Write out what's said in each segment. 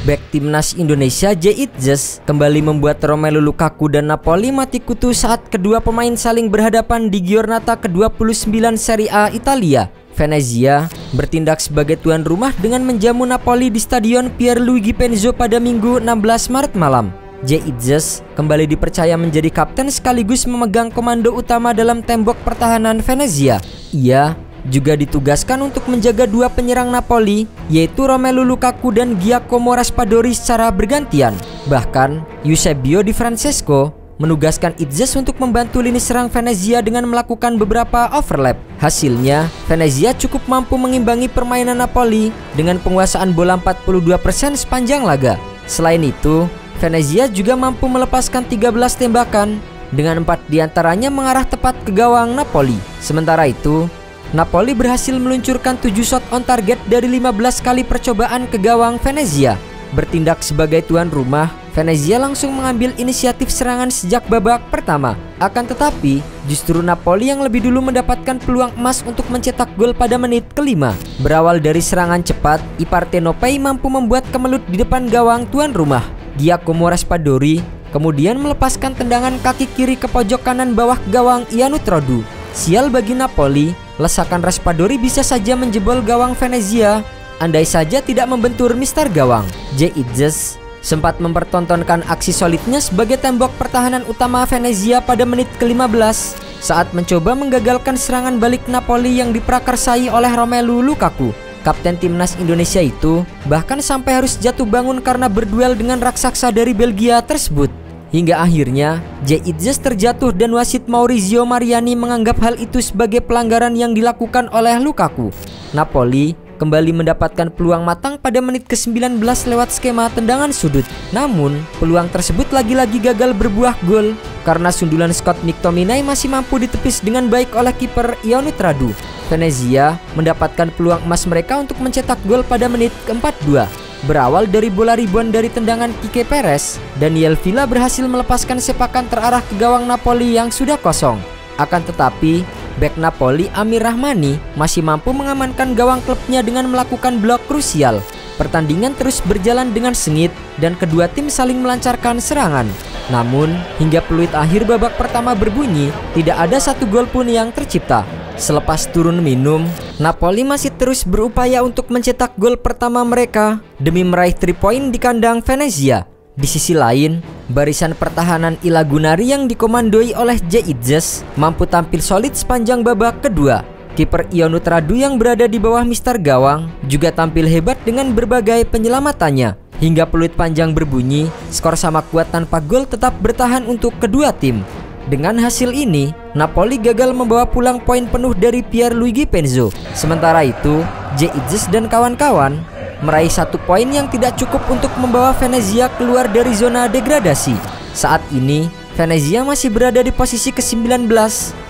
Bek timnas Indonesia J. Itzes kembali membuat Romelu Lukaku dan Napoli mati kutu saat kedua pemain saling berhadapan di Giornata ke-29 Serie A Italia. Venezia bertindak sebagai tuan rumah dengan menjamu Napoli di Stadion Pierluigi Penzo pada Minggu 16 Maret malam. J. Itzes kembali dipercaya menjadi kapten sekaligus memegang komando utama dalam tembok pertahanan Venezia. Ia juga ditugaskan untuk menjaga dua penyerang Napoli, yaitu Romelu Lukaku dan Giacomo Raspadori secara bergantian. Bahkan, Eusebio Di Francesco menugaskan Itzes untuk membantu lini serang Venezia dengan melakukan beberapa overlap. Hasilnya, Venezia cukup mampu mengimbangi permainan Napoli dengan penguasaan bola 42% sepanjang laga. Selain itu, Venezia juga mampu melepaskan 13 tembakan, dengan 4 diantaranya mengarah tepat ke gawang Napoli. Sementara itu, Napoli berhasil meluncurkan 7 shot on target dari 15 kali percobaan ke gawang Venezia. Bertindak sebagai tuan rumah, Venezia langsung mengambil inisiatif serangan sejak babak pertama. Akan tetapi, justru Napoli yang lebih dulu mendapatkan peluang emas untuk mencetak gol pada menit kelima. Berawal dari serangan cepat, I Partenopei mampu membuat kemelut di depan gawang tuan rumah. Giacomo Raspadori kemudian melepaskan tendangan kaki kiri ke pojok kanan bawah gawang Iannutrodu. Sial bagi Napoli, lesakan Raspadori bisa saja menjebol gawang Venezia, andai saja tidak membentur mister gawang. J. Itzes sempat mempertontonkan aksi solidnya sebagai tembok pertahanan utama Venezia pada menit ke-15 saat mencoba menggagalkan serangan balik Napoli yang diprakarsai oleh Romelu Lukaku. Kapten timnas Indonesia itu bahkan sampai harus jatuh bangun karena berduel dengan raksasa dari Belgia tersebut. Hingga akhirnya, J. Itzes terjatuh dan wasit Maurizio Mariani menganggap hal itu sebagai pelanggaran yang dilakukan oleh Lukaku. Napoli kembali mendapatkan peluang matang pada menit ke-19 lewat skema tendangan sudut. Namun, peluang tersebut lagi-lagi gagal berbuah gol karena sundulan Scott McTominay masih mampu ditepis dengan baik oleh kiper Iannutrodu. Venezia mendapatkan peluang emas mereka untuk mencetak gol pada menit ke-42. Berawal dari bola rebound dari tendangan Quique Perez, Daniel Villa berhasil melepaskan sepakan terarah ke gawang Napoli yang sudah kosong. Akan tetapi, bek Napoli Amir Rahmani masih mampu mengamankan gawang klubnya dengan melakukan blok krusial. Pertandingan terus berjalan dengan sengit dan kedua tim saling melancarkan serangan. Namun, hingga peluit akhir babak pertama berbunyi, tidak ada satu gol pun yang tercipta. Selepas turun minum, Napoli masih terus berupaya untuk mencetak gol pertama mereka demi meraih 3 poin di kandang Venezia. Di sisi lain, barisan pertahanan I Lagunari yang dikomandoi oleh J. Itzes mampu tampil solid sepanjang babak kedua. Kiper Iannutrodu yang berada di bawah mister gawang juga tampil hebat dengan berbagai penyelamatannya. Hingga peluit panjang berbunyi, skor sama kuat tanpa gol tetap bertahan untuk kedua tim. Dengan hasil ini, Napoli gagal membawa pulang poin penuh dari Pierluigi Penzo. Sementara itu, J. Itzes dan kawan-kawan meraih 1 poin yang tidak cukup untuk membawa Venezia keluar dari zona degradasi. Saat ini, Venezia masih berada di posisi ke-19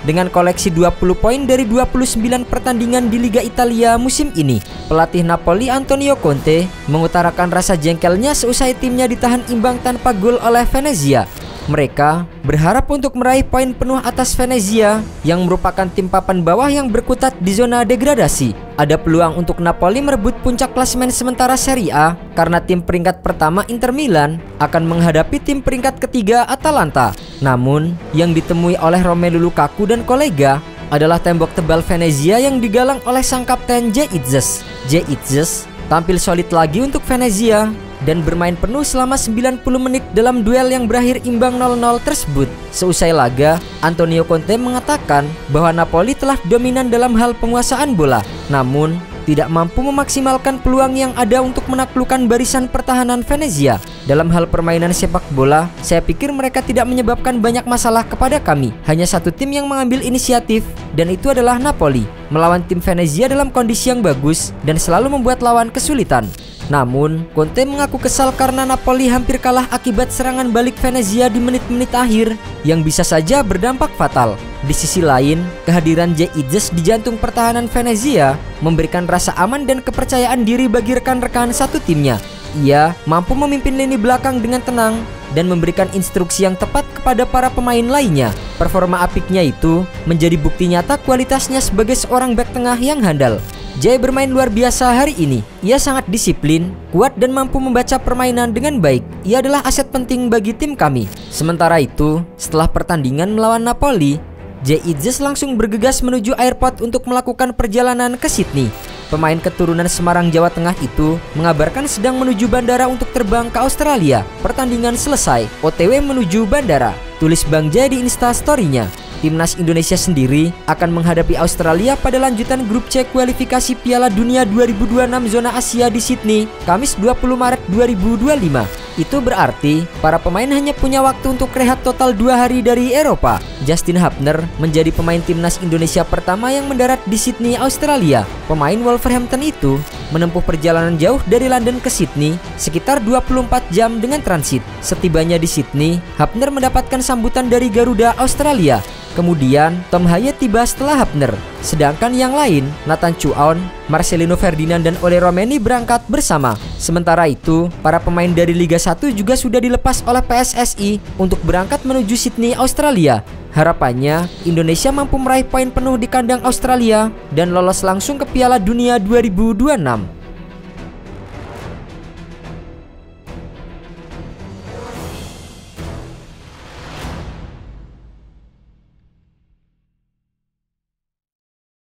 dengan koleksi 20 poin dari 29 pertandingan di Liga Italia musim ini. Pelatih Napoli Antonio Conte mengutarakan rasa jengkelnya seusai timnya ditahan imbang tanpa gol oleh Venezia. Mereka berharap untuk meraih poin penuh atas Venezia yang merupakan tim papan bawah yang berkutat di zona degradasi. Ada peluang untuk Napoli merebut puncak klasemen sementara Serie A karena tim peringkat pertama Inter Milan akan menghadapi tim peringkat ketiga Atalanta. Namun, yang ditemui oleh Romelu Lukaku dan kolega adalah tembok tebal Venezia yang digalang oleh sang kapten J. Itzes. J. Itzes tampil solid lagi untuk Venezia dan bermain penuh selama 90 menit dalam duel yang berakhir imbang 0-0 tersebut. Seusai laga, Antonio Conte mengatakan bahwa Napoli telah dominan dalam hal penguasaan bola, namun tidak mampu memaksimalkan peluang yang ada untuk menaklukkan barisan pertahanan Venezia. Dalam hal permainan sepak bola, saya pikir mereka tidak menyebabkan banyak masalah kepada kami. Hanya satu tim yang mengambil inisiatif, dan itu adalah Napoli, melawan tim Venezia dalam kondisi yang bagus dan selalu membuat lawan kesulitan. Namun, Conte mengaku kesal karena Napoli hampir kalah akibat serangan balik Venezia di menit-menit akhir yang bisa saja berdampak fatal. Di sisi lain, kehadiran J. Itzes di jantung pertahanan Venezia memberikan rasa aman dan kepercayaan diri bagi rekan-rekan satu timnya. Ia mampu memimpin lini belakang dengan tenang dan memberikan instruksi yang tepat kepada para pemain lainnya. Performa apiknya itu menjadi bukti nyata kualitasnya sebagai seorang bek tengah yang handal. Jay bermain luar biasa hari ini. Ia sangat disiplin, kuat dan mampu membaca permainan dengan baik. Ia adalah aset penting bagi tim kami. Sementara itu, setelah pertandingan melawan Napoli, Jay Itzes langsung bergegas menuju airport untuk melakukan perjalanan ke Sydney. Pemain keturunan Semarang, Jawa Tengah itu mengabarkan sedang menuju bandara untuk terbang ke Australia. Pertandingan selesai, OTW menuju bandara, tulis Bang Jay di Instastory-nya. Timnas Indonesia sendiri akan menghadapi Australia pada lanjutan grup C kualifikasi Piala Dunia 2026 zona Asia di Sydney, Kamis 20 Maret 2025. Itu berarti para pemain hanya punya waktu untuk rehat total 2 hari dari Eropa. Justin Hubner menjadi pemain timnas Indonesia pertama yang mendarat di Sydney, Australia. Pemain Wolverhampton itu menempuh perjalanan jauh dari London ke Sydney sekitar 24 jam dengan transit. Setibanya di Sydney, Hubner mendapatkan sambutan dari Garuda Australia. Kemudian Tom Hayat tiba setelah Hubner. Sedangkan yang lain, Nathan Chuon, Marcelino Ferdinand dan Ole Romeni berangkat bersama. Sementara itu, para pemain dari Liga 1 juga sudah dilepas oleh PSSI untuk berangkat menuju Sydney, Australia. Harapannya, Indonesia mampu meraih poin penuh di kandang Australia dan lolos langsung ke Piala Dunia 2026.